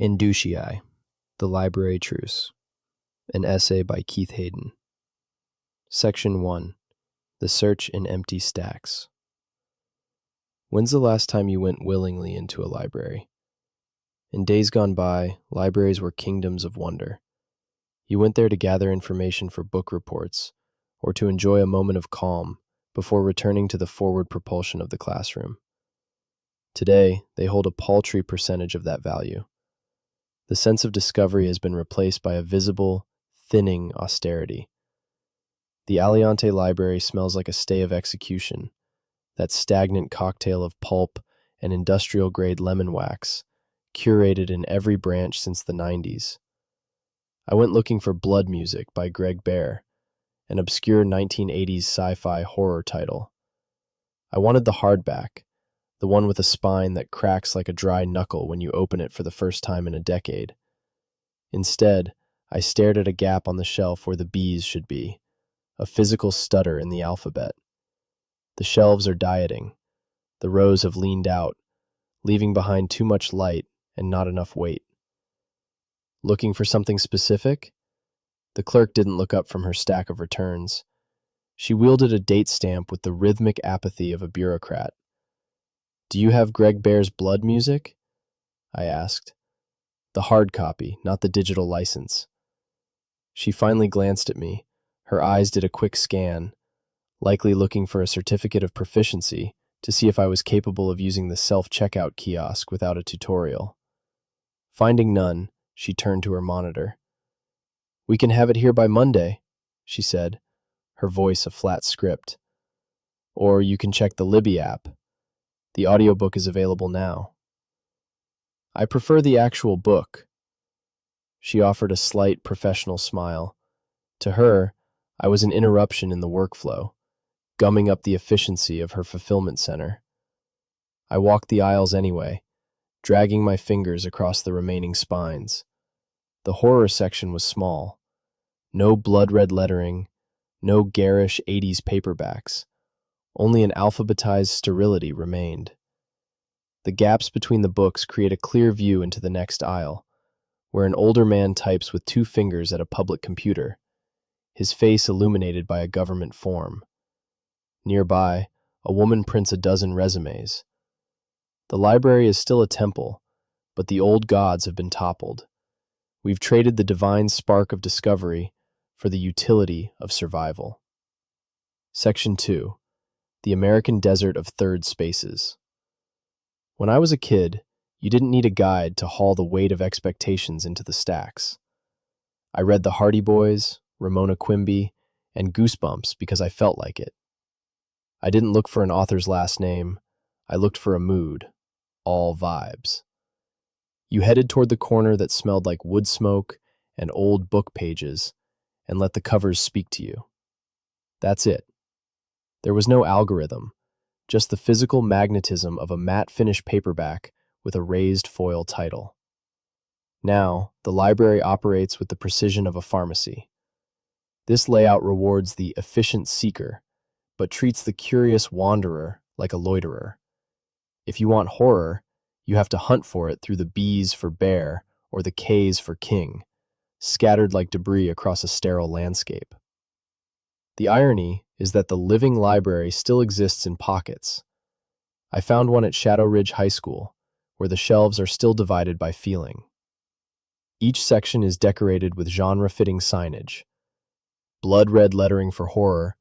Induciae, The Library Truce, an essay by Keith Hayden. Section 1. The Search in Empty Stacks. When's the last time you went willingly into a library? In days gone by, libraries were kingdoms of wonder. You went there to gather information for book reports, or to enjoy a moment of calm before returning to the forward propulsion of the classroom. Today, they hold a paltry percentage of that value. The sense of discovery has been replaced by a visible, thinning austerity. The Aliante Library smells like a stay of execution, that stagnant cocktail of pulp and industrial-grade lemon wax, curated in every branch since the 90s. I went looking for Blood Music by Greg Bear, an obscure 1980s sci-fi horror title. I wanted the hardback, the one with a spine that cracks like a dry knuckle when you open it for the first time in a decade. Instead, I stared at a gap on the shelf where the B's should be, a physical stutter in the alphabet. The shelves are dieting. The rows have leaned out, leaving behind too much light and not enough weight. Looking for something specific? The clerk didn't look up from her stack of returns. She wielded a date stamp with the rhythmic apathy of a bureaucrat. "Do you have Greg Bear's Blood Music?" I asked. "The hard copy, not the digital license." She finally glanced at me. Her eyes did a quick scan, likely looking for a certificate of proficiency to see if I was capable of using the self-checkout kiosk without a tutorial. Finding none, she turned to her monitor. "We can have it here by Monday," she said, her voice a flat script. "Or you can check the Libby app. The audiobook is available now." "I prefer the actual book." She offered a slight professional smile. To her, I was an interruption in the workflow, gumming up the efficiency of her fulfillment center. I walked the aisles anyway, dragging my fingers across the remaining spines. The horror section was small. No blood-red lettering, no garish 80s paperbacks. Only an alphabetized sterility remained. The gaps between the books create a clear view into the next aisle, where an older man types with 2 fingers at a public computer, his face illuminated by a government form. Nearby, a woman prints a dozen resumes. The library is still a temple, but the old gods have been toppled. We've traded the divine spark of discovery for the utility of survival. Section 2. The American Desert of Third Spaces. When I was a kid, you didn't need a guide to haul the weight of expectations into the stacks. I read the Hardy Boys, Ramona Quimby, and Goosebumps because I felt like it. I didn't look for an author's last name. I looked for a mood, all vibes. You headed toward the corner that smelled like wood smoke and old book pages, and let the covers speak to you. That's it. There was no algorithm, just the physical magnetism of a matte-finish paperback with a raised foil title. Now, the library operates with the precision of a pharmacy. This layout rewards the efficient seeker, but treats the curious wanderer like a loiterer. If you want horror, you have to hunt for it through the B's for bear or the K's for king, scattered like debris across a sterile landscape. The irony is that the living library still exists in pockets. I found one at Shadow Ridge High School, where the shelves are still divided by feeling. Each section is decorated with genre-fitting signage: blood-red lettering for horror,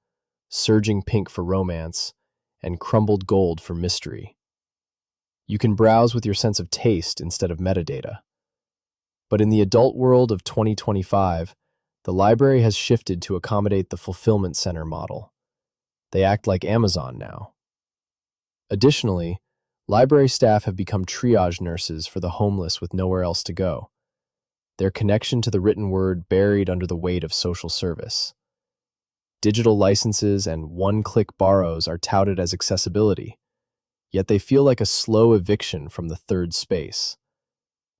surging pink for romance, and crumbled gold for mystery. You can browse with your sense of taste instead of metadata. But in the adult world of 2025, the library has shifted to accommodate the fulfillment center model. They act like Amazon now. Additionally, library staff have become triage nurses for the homeless with nowhere else to go, their connection to the written word buried under the weight of social service. Digital licenses and one-click borrows are touted as accessibility, yet they feel like a slow eviction from the third space,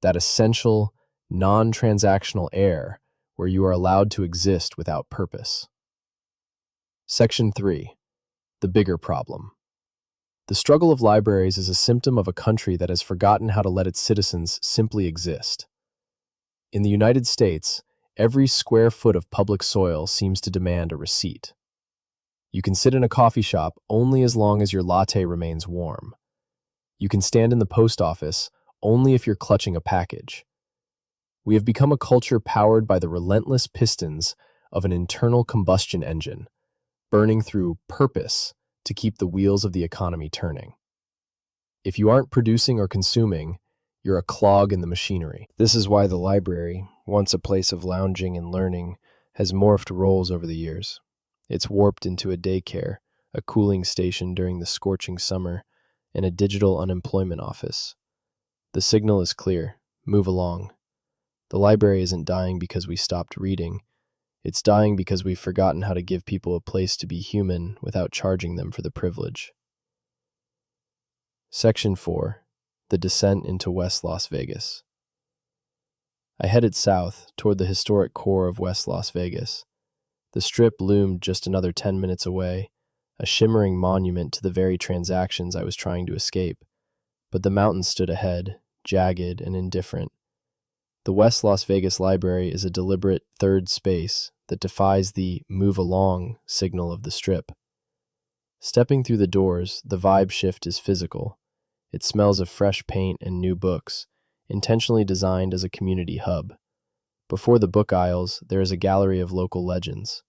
that essential, non-transactional air where you are allowed to exist without purpose. Section 3. The Bigger Problem. The struggle of libraries is a symptom of a country that has forgotten how to let its citizens simply exist. In the United States, every square foot of public soil seems to demand a receipt. You can sit in a coffee shop only as long as your latte remains warm. You can stand in the post office only if you're clutching a package. We have become a culture powered by the relentless pistons of an internal combustion engine, burning through purpose to keep the wheels of the economy turning. If you aren't producing or consuming, you're a clog in the machinery. This is why the library, once a place of lounging and learning, has morphed roles over the years. It's warped into a daycare, a cooling station during the scorching summer, and a digital unemployment office. The signal is clear. Move along. The library isn't dying because we stopped reading. It's dying because we've forgotten how to give people a place to be human without charging them for the privilege. Section 4. The Descent into West Las Vegas. I headed south toward the historic core of West Las Vegas. The Strip loomed just another 10 minutes away, a shimmering monument to the very transactions I was trying to escape. But the mountains stood ahead, jagged and indifferent. The West Las Vegas Library is a deliberate third space that defies the "move along" signal of the Strip. Stepping through the doors, the vibe shift is physical. It smells of fresh paint and new books, intentionally designed as a community hub. Before the book aisles, there is a gallery of local legends.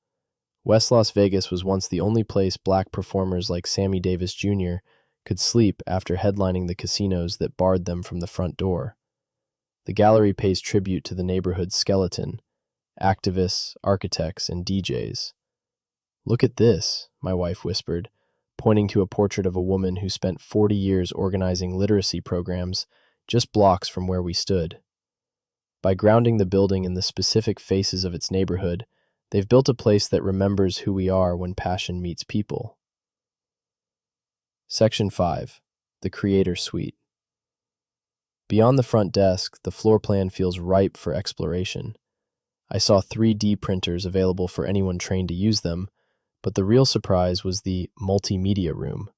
West Las Vegas was once the only place black performers like Sammy Davis Jr. could sleep after headlining the casinos that barred them from the front door. The gallery pays tribute to the neighborhood's skeleton, activists, architects, and DJs. "Look at this," my wife whispered, pointing to a portrait of a woman who spent 40 years organizing literacy programs just blocks from where we stood. By grounding the building in the specific faces of its neighborhood, they've built a place that remembers who we are when passion meets people. Section 5. The Creator Suite. Beyond the front desk, the floor plan feels ripe for exploration. I saw 3D printers available for anyone trained to use them, but the real surprise was the multimedia room.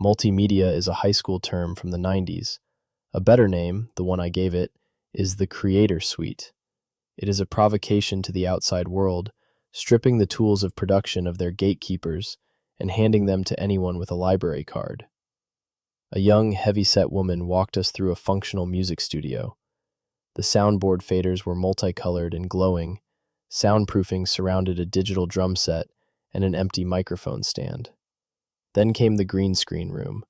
Multimedia is a high school term from the 90s. A better name, the one I gave it, is the Creator Suite. It is a provocation to the outside world, stripping the tools of production of their gatekeepers and handing them to anyone with a library card. A young, heavy-set woman walked us through a functional music studio. The soundboard faders were multicolored and glowing. Soundproofing surrounded a digital drum set and an empty microphone stand. Then came the green screen room,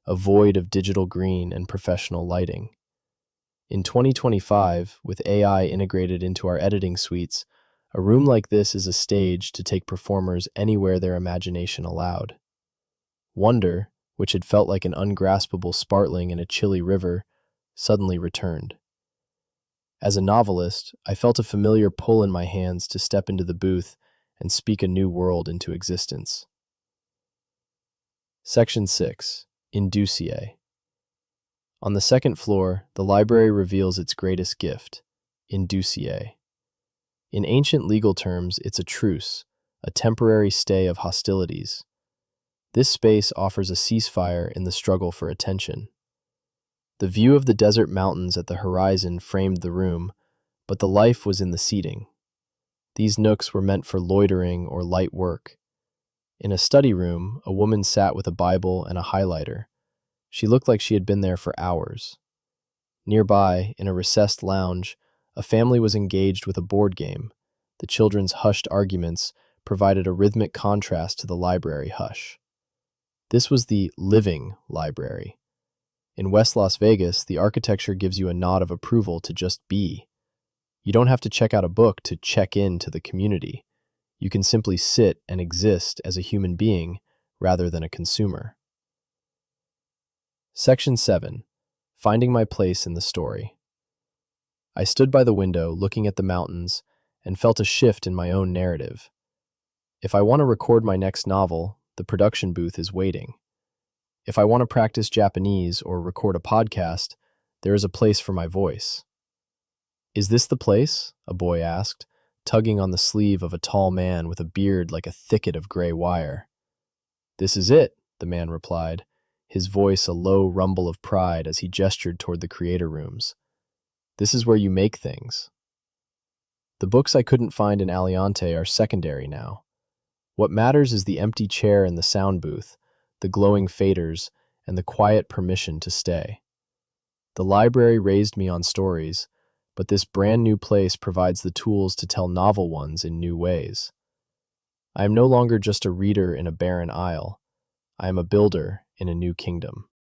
a void of digital green and professional lighting. In 2025, with AI integrated into our editing suites, a room like this is a stage to take performers anywhere their imagination allowed. Wonder, which had felt like an ungraspable sparkling in a chilly river, suddenly returned. As a novelist, I felt a familiar pull in my hands to step into the booth and speak a new world into existence. Section 6. Induciae. On the second floor, the library reveals its greatest gift, Induciae. In ancient legal terms, it's a truce, a temporary stay of hostilities. This space offers a ceasefire in the struggle for attention. The view of the desert mountains at the horizon framed the room, but the life was in the seating. These nooks were meant for loitering or light work. In a study room, a woman sat with a Bible and a highlighter. She looked like she had been there for hours. Nearby, in a recessed lounge, a family was engaged with a board game. The children's hushed arguments provided a rhythmic contrast to the library hush. This was the living library. In West Las Vegas, the architecture gives you a nod of approval to just be. You don't have to check out a book to check in to the community. You can simply sit and exist as a human being rather than a consumer. Section 7. Finding my place in the story. I stood by the window looking at the mountains and felt a shift in my own narrative. If I want to record my next novel, the production booth is waiting. If I want to practice Japanese or record a podcast, there is a place for my voice. "Is this the place?" a boy asked, tugging on the sleeve of a tall man with a beard like a thicket of gray wire. "This is it," the man replied, his voice a low rumble of pride as he gestured toward the creator rooms. "This is where you make things." The books I couldn't find in Aliante are secondary now. What matters is the empty chair in the sound booth, the glowing faders, and the quiet permission to stay. The library raised me on stories, but this brand new place provides the tools to tell novel ones in new ways. I am no longer just a reader in a barren aisle. I am a builder in a new kingdom.